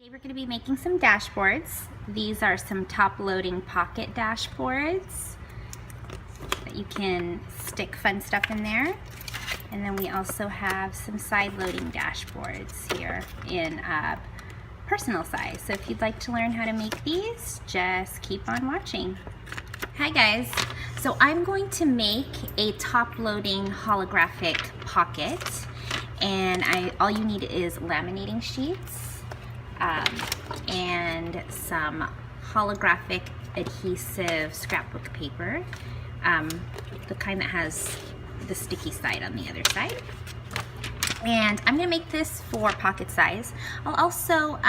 Today we're going to be making some dashboards. These are some top-loading pocket dashboards that you can stick fun stuff in there. And then we also have some side-loading dashboards here in personal size. So if you'd like to learn how to make these, just keep on watching. Hi guys, so I'm going to make a top-loading holographic pocket, and all you need is laminating sheets and some holographic adhesive scrapbook paper, the kind that has the sticky side on the other side. And I'm gonna make this for pocket size. I'll also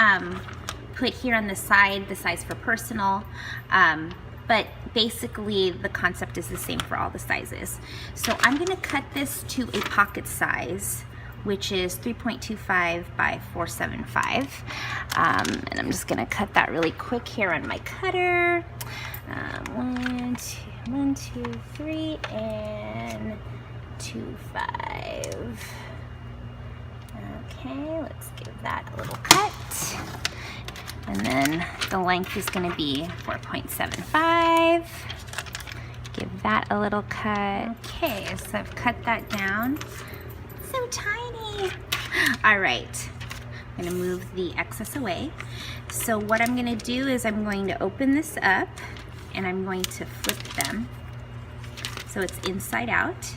put here on the side the size for personal, but basically the concept is the same for all the sizes. So I'm gonna cut this to a pocket size, which is 3.25 by 4.75. And I'm just gonna cut that really quick here on my cutter. 1, 2, 3, and 2, 5. Okay, let's give that a little cut. And then the length is gonna be 4.75. Give that a little cut. Okay, so I've cut that down. So tiny. All right, I'm gonna move the excess away. So what I'm gonna do is I'm going to open this up and I'm going to flip them so it's inside out.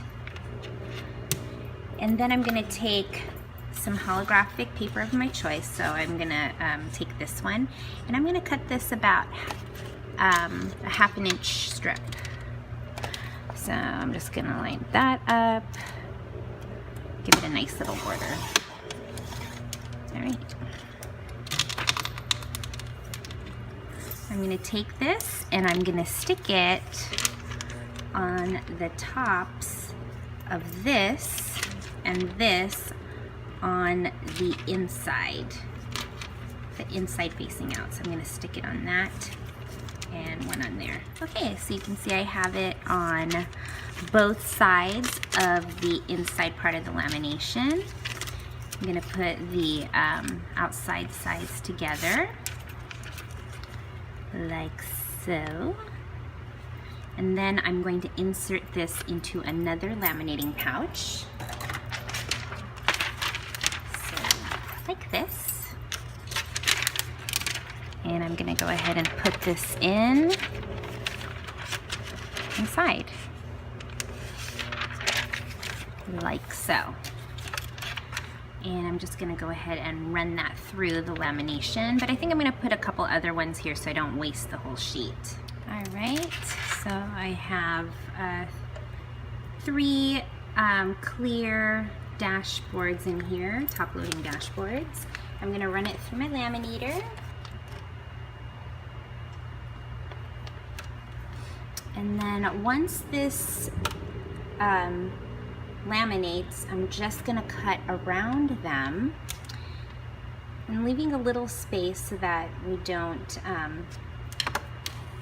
And then I'm gonna take some holographic paper of my choice. So I'm gonna take this one and I'm gonna cut this about a 1/2 inch strip. So I'm just gonna line that up. Give it a nice little border. All right. I'm gonna take this and I'm gonna stick it on the tops of this and this on the inside facing out. So I'm gonna stick it on that and one on there. Okay, so you can see I have it on both sides of the inside part of the lamination. I'm gonna put the outside sides together like so. And then I'm going to insert this into another laminating pouch. So like this. And I'm gonna go ahead and put this inside. Like so. And I'm just gonna go ahead and run that through the lamination, but I think I'm gonna put a couple other ones here so I don't waste the whole sheet. All right, so I have 3 clear dashboards in here, top-loading dashboards. I'm gonna run it through my laminator. And then once this laminates, I'm just gonna cut around them and leaving a little space so that we don't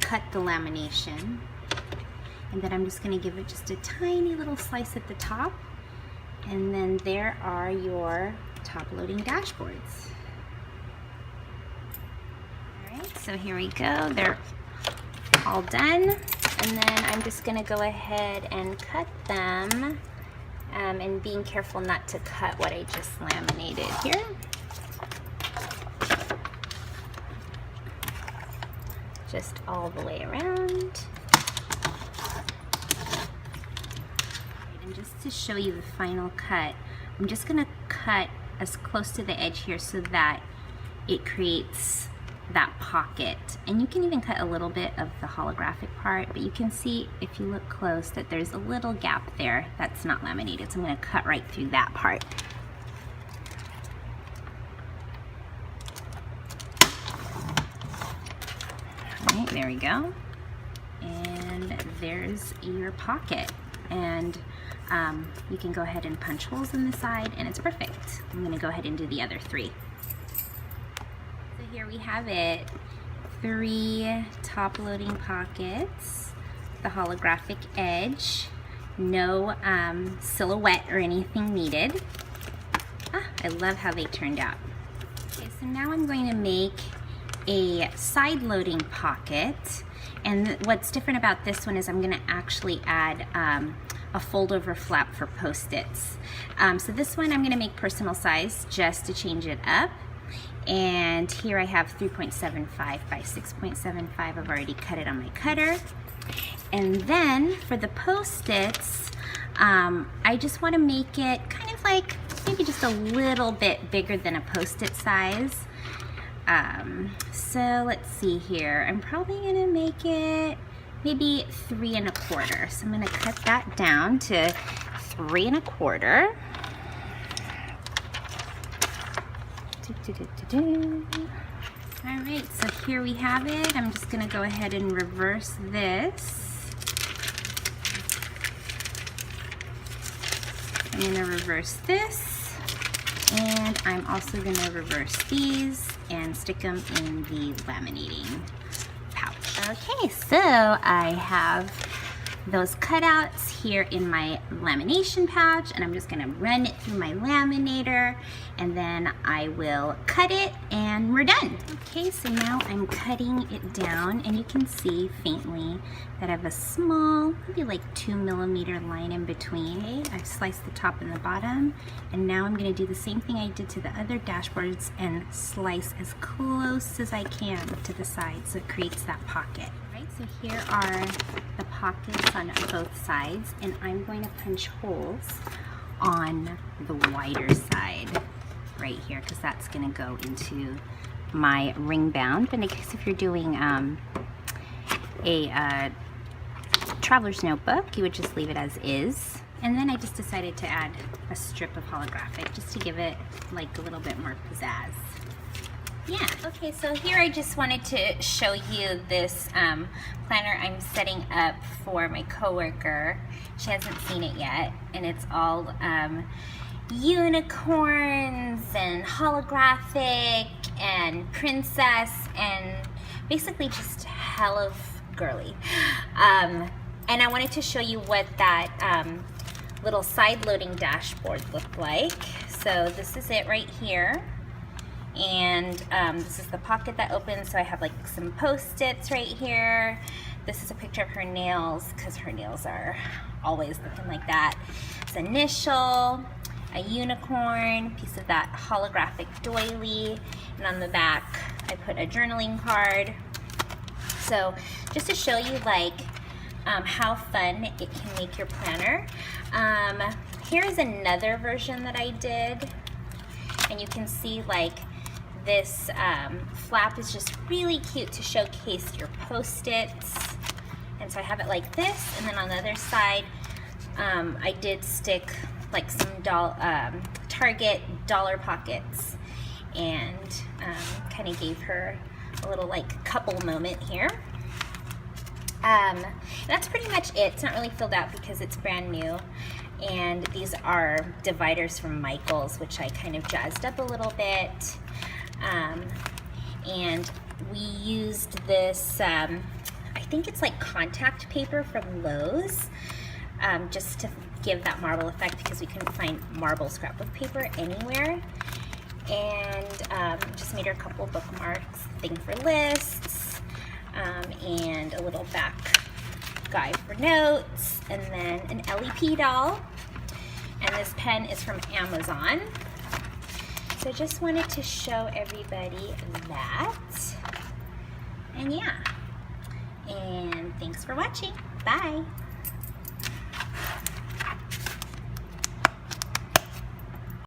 cut the lamination. And then I'm just gonna give it just a tiny little slice at the top. And then there are your top-loading dashboards. All right, so here we go. They're all done. And then I'm just gonna go ahead and cut them, and being careful not to cut what I just laminated here. Just all the way around. And just to show you the final cut, I'm just gonna cut as close to the edge here so that it creates that pocket. And you can even cut a little bit of the holographic part, but you can see if you look close that there's a little gap there that's not laminated. So I'm gonna cut right through that part. All right, there we go. And there's your pocket. And you can go ahead and punch holes in the side and it's perfect. I'm gonna go ahead and do the other 3. Here we have it, 3 top-loading pockets, the holographic edge, no silhouette or anything needed. I love how they turned out. Okay, so now I'm going to make a side-loading pocket, and what's different about this one is I'm going to actually add a fold-over flap for Post-its. So this one I'm going to make personal size just to change it up, and here I have 3.75 by 6.75. I've already cut it on my cutter. And then for the Post-its, I just want to make it kind of like maybe just a little bit bigger than a Post-it size. So let's see here. I'm probably going to make it maybe 3 1/4. So I'm going to cut that down to 3 1/4. All right, so here we have it. I'm just going to go ahead and reverse this. I'm going to reverse this, and I'm also going to reverse these and stick them in the laminating pouch. Okay, so I have those cutouts here in my lamination pouch, and I'm just going to run it through my laminator, and then I will cut it and we're done. Okay, so now I'm cutting it down, and you can see faintly that I have a small, maybe like 2 millimeter line in between. Okay, I've sliced the top and the bottom, and now I'm going to do the same thing I did to the other dashboards and slice as close as I can to the side so it creates that pocket. Right, so here are the pockets on both sides, and I'm going to punch holes on the wider side right here because that's going to go into my ring bound. But in case if you're doing a traveler's notebook, you would just leave it as is. And then I just decided to add a strip of holographic just to give it like a little bit more pizzazz. Yeah, okay, so here I just wanted to show you this planner I'm setting up for my coworker. She hasn't seen it yet, and it's all unicorns and holographic and princess and basically just hella girly. And I wanted to show you what that little side-loading dashboard looked like. So this is it right here. And this is the pocket that opens, so I have like some Post-its right here. This is a picture of her nails because her nails are always looking like that. It's an initial, a unicorn, piece of that holographic doily, and on the back I put a journaling card. So just to show you like how fun it can make your planner. Here's another version that I did, and you can see like this flap is just really cute to showcase your Post-its. And so I have it like this, and then on the other side I did stick like some Target dollar pockets, and kind of gave her a little like couple moment here. That's pretty much it. It's not really filled out because it's brand new. And these are dividers from Michael's, which I kind of jazzed up a little bit. And we used this, I think it's like contact paper from Lowe's, just to give that marble effect because we couldn't find marble scrapbook paper anywhere. And just made her a couple bookmarks, thing for lists, and a little back guide for notes, and then an LEP doll. And this pen is from Amazon. So just wanted to show everybody that. And yeah, and thanks for watching. Bye.